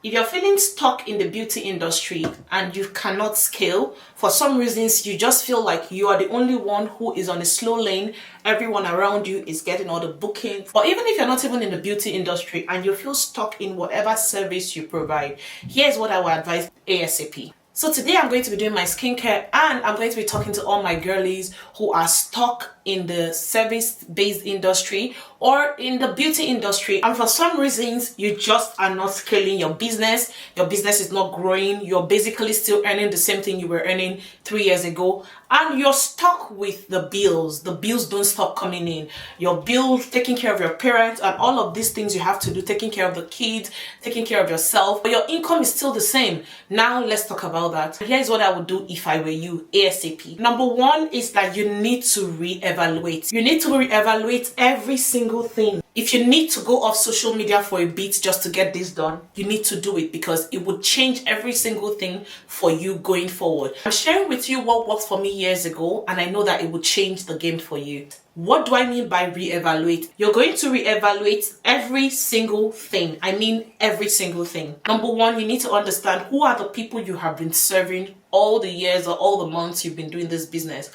If you're feeling stuck in the beauty industry and you cannot scale, for some reasons you just feel like you are the only one who is on a slow lane, everyone around you is getting all the bookings, or even if you're not even in the beauty industry and you feel stuck in whatever service you provide, here's what I would advise ASAP. So today I'm going to be doing my skincare and I'm going to be talking to all my girlies who are stuck in the service-based industry or in the beauty industry, and for some reasons you just are not scaling your business is not growing, you're basically still earning the same thing you were earning 3 years ago, and you're stuck with the bills don't stop coming in, your bills, taking care of your parents and all of these things you have to do, taking care of the kids, taking care of yourself, but your income is still the same. Now let's talk about that. Here's what I would do if I were you ASAP. Number one is that you need to reevaluate. You need to reevaluate every single thing. If you need to go off social media for a bit just to get this done, you need to do it because it would change every single thing for you going forward. I'm sharing with you what worked for me years ago, and I know that it would change the game for you. What do I mean by reevaluate? You're going to reevaluate every single thing. I mean every single thing. Number one, you need to understand who are the people you have been serving all the years or all the months you've been doing this business.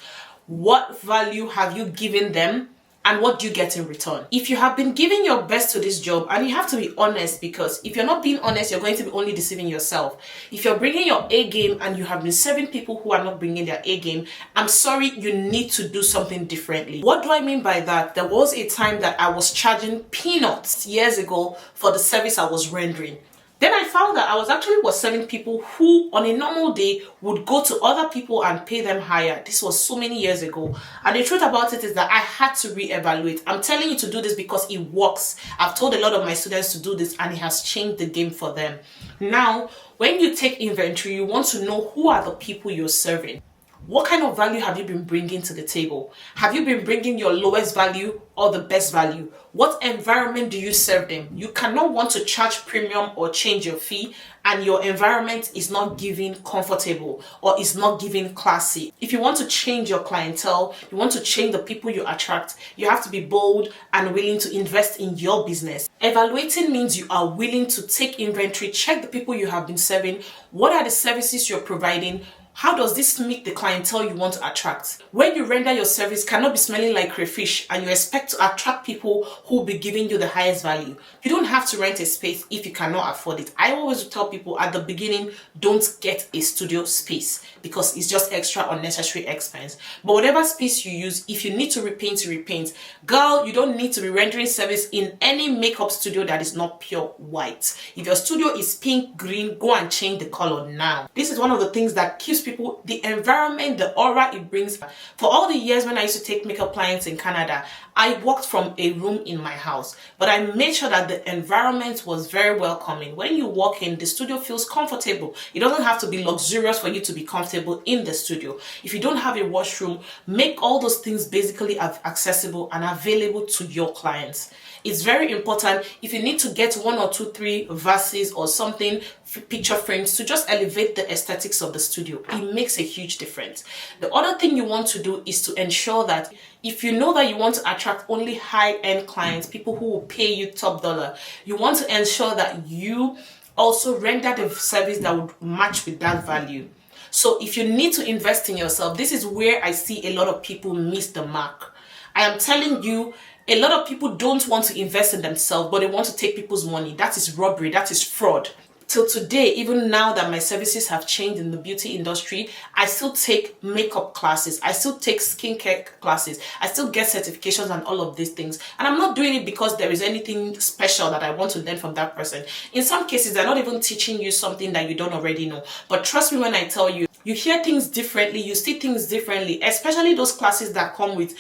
What value have you given them? And what do you get in return? If you have been giving your best to this job, and you have to be honest, because if you're not being honest, you're going to be only deceiving yourself. If you're bringing your A game and you have been serving people who are not bringing their A game, I'm sorry, you need to do something differently. What do I mean by that? There was a time that I was charging peanuts years ago for the service I was rendering. Then I found that I was serving people who on a normal day would go to other people and pay them higher. This was so many years ago. And the truth about it is that I had to reevaluate. I'm telling you to do this because it works. I've told a lot of my students to do this and it has changed the game for them. Now, when you take inventory, you want to know who are the people you're serving. What kind of value have you been bringing to the table? Have you been bringing your lowest value or the best value? What environment do you serve them? You cannot want to charge premium or change your fee and your environment is not giving comfortable or is not giving classy. If you want to change your clientele, you want to change the people you attract, you have to be bold and willing to invest in your business. Evaluating means you are willing to take inventory, check the people you have been serving, what are the services you're providing, how does this meet the clientele you want to attract? When you render your service cannot be smelling like crayfish and you expect to attract people who will be giving you the highest value. You don't have to rent a space if you cannot afford it. I always tell people at the beginning, don't get a studio space because it's just extra unnecessary expense. But whatever space you use, if you need to repaint, you repaint. Girl, you don't need to be rendering service in any makeup studio that is not pure white. If your studio is pink, green, go and change the color now. This is one of the things that keeps people, the environment, the aura it brings. For all the years when I used to take makeup clients in Canada, I worked from a room in my house, but I made sure that the environment was very welcoming. When you walk in, the studio feels comfortable. It doesn't have to be luxurious for you to be comfortable in the studio. If you don't have a washroom, make all those things basically accessible and available to your clients. It's very important. If you need to get 1 or 2, 3 vases or something, picture frames to just elevate the aesthetics of the studio, it makes a huge difference. The other thing you want to do is to ensure that if you know that you want to attract only high-end clients, people who will pay you top dollar, you want to ensure that you also render the service that would match with that value. So if you need to invest in yourself, this is where I see a lot of people miss the mark. I am telling you, a lot of people don't want to invest in themselves, but they want to take people's money. That is robbery. That is fraud. Till today, even now that my services have changed in the beauty industry, I still take makeup classes. I still take skincare classes. I still get certifications and all of these things. And I'm not doing it because there is anything special that I want to learn from that person. In some cases, they're not even teaching you something that you don't already know. But trust me when I tell you, you hear things differently, you see things differently, especially those classes that come with,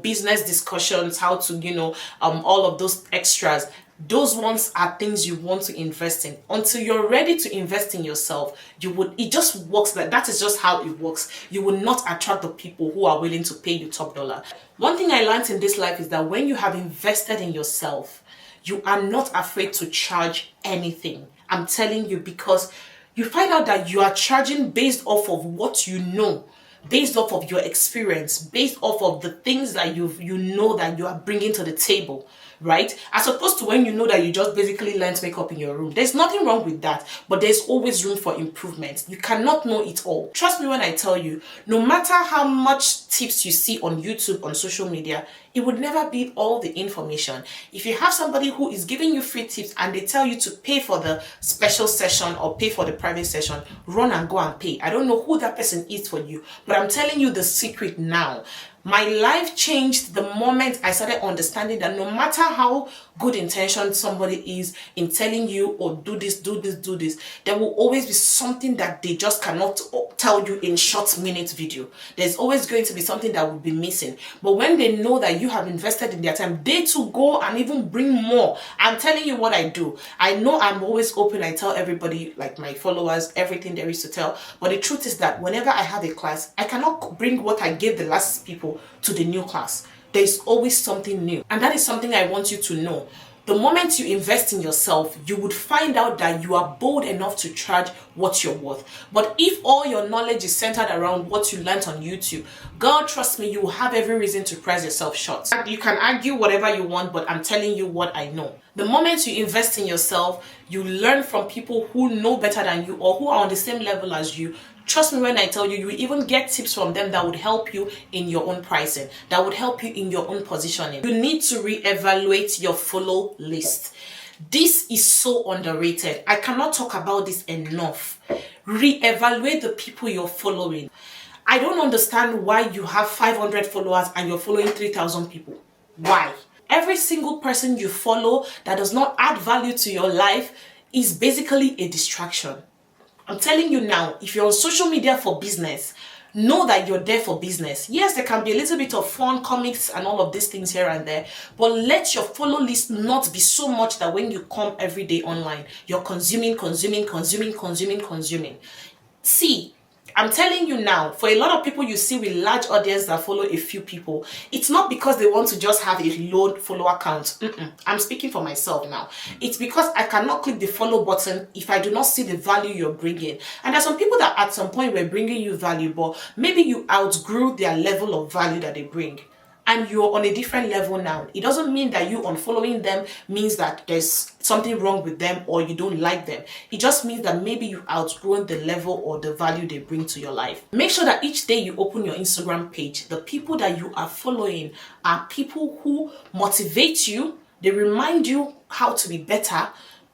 business discussions, how to, all of those extras. Those ones are things you want to invest in. Until you're ready to invest in yourself, it just works like that. Is just how it works. You will not attract the people who are willing to pay you top dollar. One thing I learned in this life is that when you have invested in yourself, you are not afraid to charge anything. I'm telling you, because you find out that you are charging based off of what you know, based off of your experience, based off of the things that you know that you are bringing to the table, right? As opposed to when you know that you just basically learned makeup in your room. There's nothing wrong with that, but there's always room for improvement. You cannot know it all. Trust me when I tell you, no matter how much tips you see on YouTube, on social media, it would never be all the information. If you have somebody who is giving you free tips and they tell you to pay for the special session or pay for the private session, run and go and pay. I don't know who that person is for you, but I'm telling you the secret now. My life changed the moment I started understanding that no matter how good intentioned somebody is in telling you, or do this, do this, do this, there will always be something that they just cannot tell you in short minute video. There's always going to be something that will be missing. But when they know that you have invested in their time, they too go and even bring more. I'm telling you what I do. I know I'm always open. I tell everybody, like my followers, everything there is to tell. But the truth is that whenever I have a class, I cannot bring what I gave the last people to the new class. There's always something new, and that is something I want you to know. The moment you invest in yourself, you would find out that you are bold enough to charge what you're worth. But if all your knowledge is centered around what you learned on YouTube, girl, trust me, you will have every reason to price yourself short. You can argue whatever you want, but I'm telling you what I know. The moment you invest in yourself, you learn from people who know better than you or who are on the same level as you. Trust me when I tell you, you even get tips from them that would help you in your own pricing, that would help you in your own positioning. You need to reevaluate your follow list. This is so underrated. I cannot talk about this enough. Reevaluate the people you're following. I don't understand why you have 500 followers and you're following 3,000 people. Why? Every single person you follow that does not add value to your life is basically a distraction. I'm telling you now, if you're on social media for business, know that you're there for business. Yes, there can be a little bit of fun, comics and all of these things here and there, but let your follow list not be so much that when you come every day online, you're consuming. See, I'm telling you now, for a lot of people you see with large audience that follow a few people, it's not because they want to just have a low follower count. I'm speaking for myself now. It's because I cannot click the follow button if I do not see the value you're bringing. And there's some people that at some point were bringing you value, but maybe you outgrew their level of value that they bring, and you're on a different level now. It doesn't mean that you unfollowing them means that there's something wrong with them or you don't like them. It just means that maybe you've outgrown the level or the value they bring to your life. Make sure that each day you open your Instagram page, the people that you are following are people who motivate you, they remind you how to be better,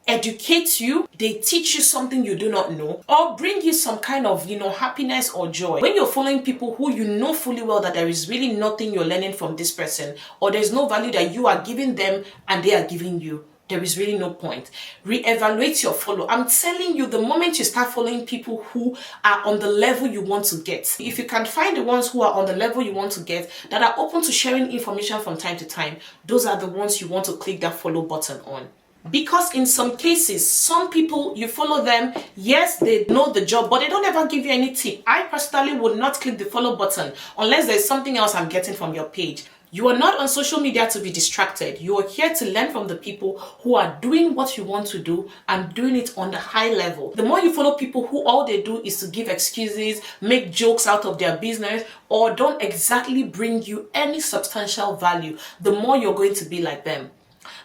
educate you, they teach you something you do not know, or bring you some kind of, happiness or joy. When you're following people who you know fully well that there is really nothing you're learning from this person, or there's no value that you are giving them and they are giving you, there is really no point. Reevaluate your follow. I'm telling you, the moment you start following people who are on the level you want to get, if you can find the ones who are on the level you want to get, that are open to sharing information from time to time, those are the ones you want to click that follow button on. Because in some cases, some people, you follow them, yes, they know the job, but they don't ever give you any tip. I personally would not click the follow button unless there's something else I'm getting from your page. You are not on social media to be distracted. You are here to learn from the people who are doing what you want to do and doing it on the high level. The more you follow people who all they do is to give excuses, make jokes out of their business, or don't exactly bring you any substantial value, the more you're going to be like them.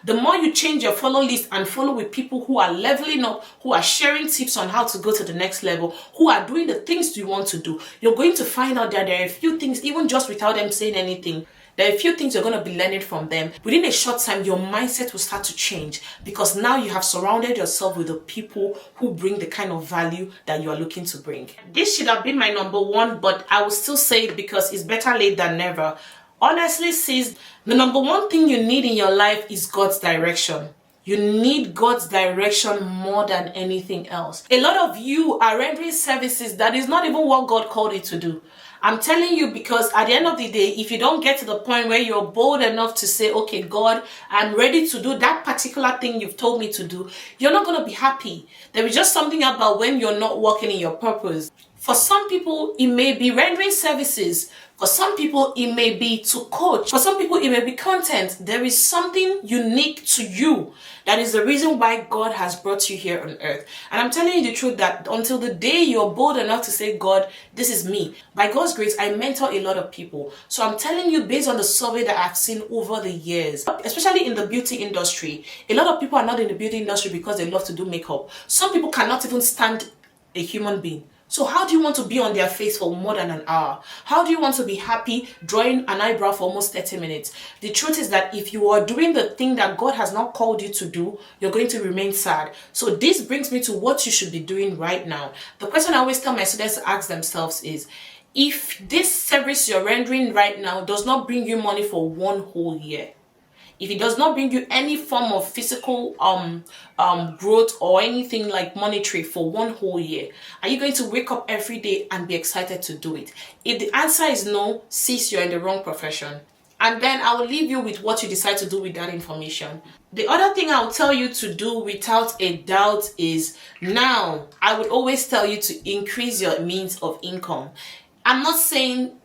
The more you change your follow list and follow with people who are leveling up, who are sharing tips on how to go to the next level, who are doing the things you want to do, you're going to find out that there are a few things, even just without them saying anything, there are a few things you're going to be learning from them. Within a short time, your mindset will start to change because now you have surrounded yourself with the people who bring the kind of value that you are looking to bring. This should have been my number one, but I will still say it because it's better late than never. Honestly, sis, the number one thing you need in your life is God's direction. You need God's direction more than anything else. A lot of you are rendering services that is not even what God called you to do. I'm telling you, because at the end of the day, if you don't get to the point where you're bold enough to say, okay, God, I'm ready to do that particular thing you've told me to do, you're not going to be happy. There is just something about when you're not working in your purpose. For some people, it may be rendering services. For some people, it may be to coach. For some people, it may be content. There is something unique to you. That is the reason why God has brought you here on earth. And I'm telling you the truth that until the day you're bold enough to say, God, this is me. By God's grace, I mentor a lot of people. So I'm telling you, based on the survey that I've seen over the years, especially in the beauty industry, a lot of people are not in the beauty industry because they love to do makeup. Some people cannot even stand a human being. So how do you want to be on their face for more than an hour? How do you want to be happy drawing an eyebrow for almost 30 minutes? The truth is that if you are doing the thing that God has not called you to do, you're going to remain sad. So this brings me to what you should be doing right now. The question I always tell my students to ask themselves is, if this service you're rendering right now does not bring you money for one whole year, if it does not bring you any form of physical growth or anything like monetary for one whole year, are you going to wake up every day and be excited to do it? If the answer is no, cease, you're in the wrong profession. And then I will leave you with what you decide to do with that information. The other thing I'll tell you to do without a doubt is, now, I would always tell you to increase your means of income. I'm not saying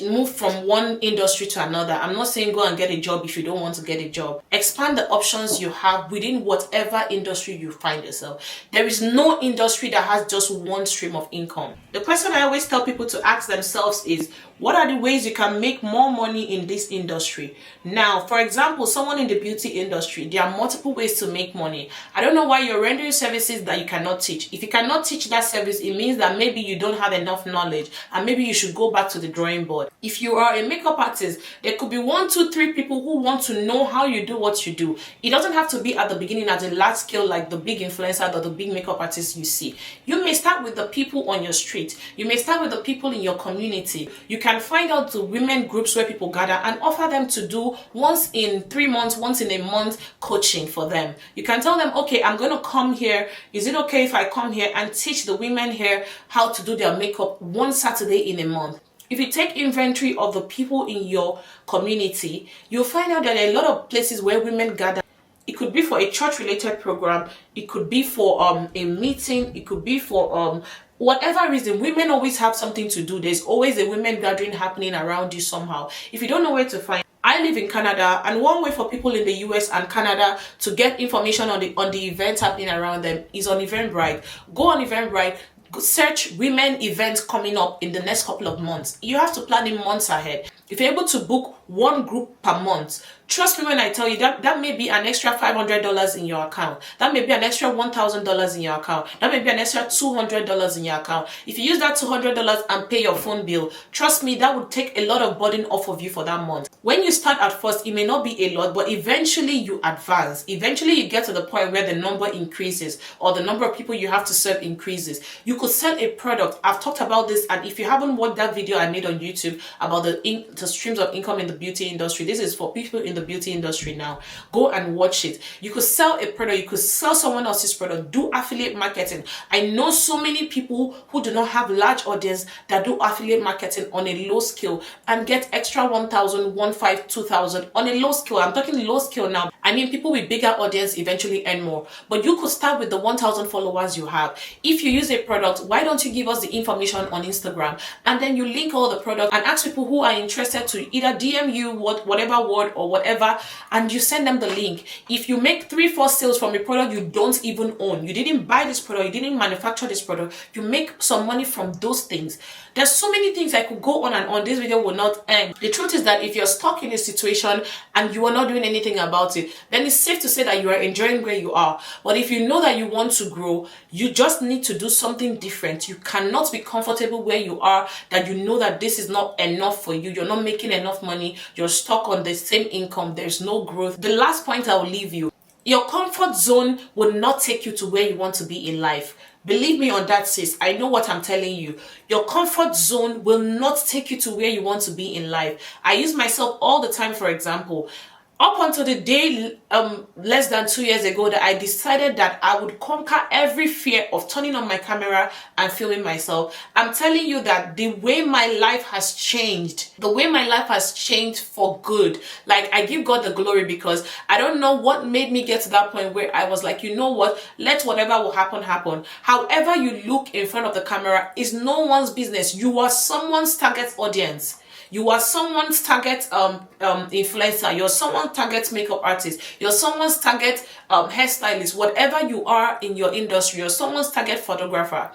move from one industry to another. I'm not saying go and get a job if you don't want to get a job. Expand the options you have within whatever industry you find yourself. There is no industry that has just one stream of income. The question I always tell people to ask themselves is, what are the ways you can make more money in this industry? Now, for example, someone in the beauty industry, there are multiple ways to make money. I don't know why you're rendering services that you cannot teach. If you cannot teach that service, it means that maybe you don't have enough knowledge and maybe you should go back to the drawing board. If you are a makeup artist, there could be 1, 2, 3 people who want to know how you do what you do. It doesn't have to be at the beginning at a large scale like the big influencer or the big makeup artists you see. You may start with the people on your street. You may start with the people in your community. You can find out the women groups where people gather and offer them to do once in 3 months, once in a month coaching for them. You can tell them, okay, I'm going to come here. Is it okay if I come here and teach the women here how to do their makeup one Saturday in a month? If you take inventory of the people in your community, you'll find out that there are a lot of places where women gather. It could be for a church-related program. It could be for a meeting. It could be for whatever reason. Women always have something to do. There's always a women gathering happening around you somehow. If you don't know where to find, I live in Canada, and one way for people in the US and Canada to get information on the events happening around them is on Eventbrite. Go on Eventbrite. Search women events coming up in the next couple of months. You have to plan in months ahead. If you're able to book one group per month, trust me when I tell you that may be an extra $500 in your account. That may be an extra $1,000 in your account. That may be an extra $200 in your account. If you use that $200 and pay your phone bill, trust me, that would take a lot of burden off of you for that month. When you start at first, it may not be a lot, but eventually you advance. Eventually you get to the point where the number increases or the number of people you have to serve increases. You could sell a product. I've talked about this, and if you haven't watched that video I made on YouTube about the streams of income in the beauty industry, this is for people in the beauty industry now. Go and watch it. You could sell a product. You could sell someone else's product. Do affiliate marketing. I know so many people who do not have large audience that do affiliate marketing on a low scale and get extra 1,000, 1,500, 2,000 on a low scale. I'm talking low scale now. I mean, people with bigger audience eventually earn more, but you could start with the 1,000 followers you have. If you use a product, why don't you give us the information on Instagram, and then you link all the products and ask people who are interested to either DM you whatever word or whatever, and you send them the link. If you make 3-4 sales from a product you don't even own, you didn't buy this product, you didn't manufacture this product, you make some money from those things. There's so many things I could go on and on. This video will not end. The truth is that if you're stuck in a situation and you are not doing anything about it, then it's safe to say that you are enjoying where you are. But if you know that you want to grow, you just need to do something different. You cannot be comfortable where you are, that you know that this is not enough for you. You're not making enough money. You're stuck on the same income. There's no growth. The last point I will leave you, your comfort zone will not take you to where you want to be in life. Believe me on that, sis. I know what I'm telling you. Your comfort zone will not take you to where you want to be in life. I use myself all the time, for example. Up until the day less than 2 years ago that I decided that I would conquer every fear of turning on my camera and filming myself. I'm telling you that the way my life has changed, for good. Like, I give God the glory, because I don't know what made me get to that point where I was like, you know what, let whatever will happen happen. However you look in front of the camera is no one's business. You are someone's target audience. You are someone's target influencer. You're someone's target makeup artist. You're someone's target hairstylist. Whatever you are in your industry, you're someone's target photographer.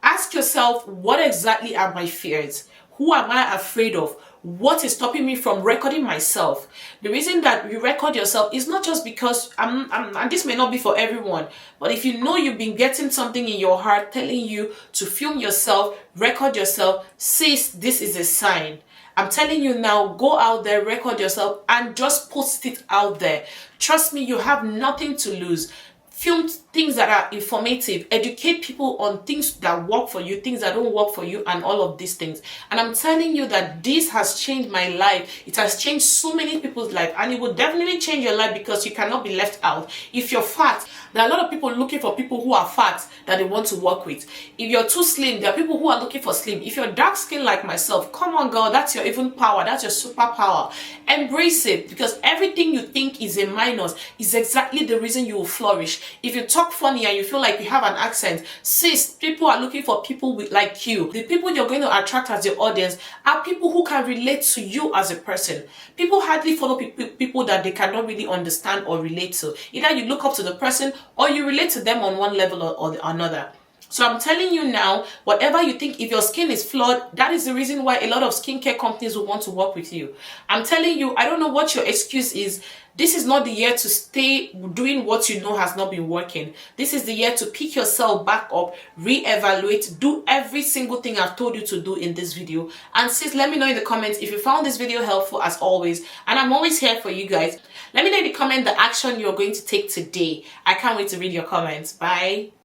Ask yourself, what exactly are my fears? Who am I afraid of? What is stopping me from recording myself? The reason that you record yourself is not just because and this may not be for everyone, but if you know you've been getting something in your heart telling you to film yourself, record yourself, sis, this is a sign. I'm telling you now, go out there, record yourself, and just post it out there. Trust me, you have nothing to lose. Film things that are informative, educate people on things that work for you, things that don't work for you, and all of these things. And I'm telling you that this has changed my life. It has changed so many people's life, and it will definitely change your life, because you cannot be left out. If you're fat, there are a lot of people looking for people who are fat that they want to work with. If you're too slim, there are people who are looking for slim. If you're dark skinned like myself, come on girl, that's your even power, that's your superpower. Embrace it, because everything you think is a minus is exactly the reason you will flourish. If you talk funny and you feel like you have an accent, sis, people are looking for people like you. The people you're going to attract as your audience are people who can relate to you as a person. People hardly follow people that they cannot really understand or relate to. Either you look up to the person or you relate to them on one level or another. So I'm telling you now, whatever you think, if your skin is flawed, that is the reason why a lot of skincare companies will want to work with you. I'm telling you, I don't know what your excuse is. This is not the year to stay doing what you know has not been working. This is the year to pick yourself back up, reevaluate, do every single thing I've told you to do in this video. And sis, let me know in the comments if you found this video helpful, as always. And I'm always here for you guys. Let me know in the comment the action you're going to take today. I can't wait to read your comments. Bye.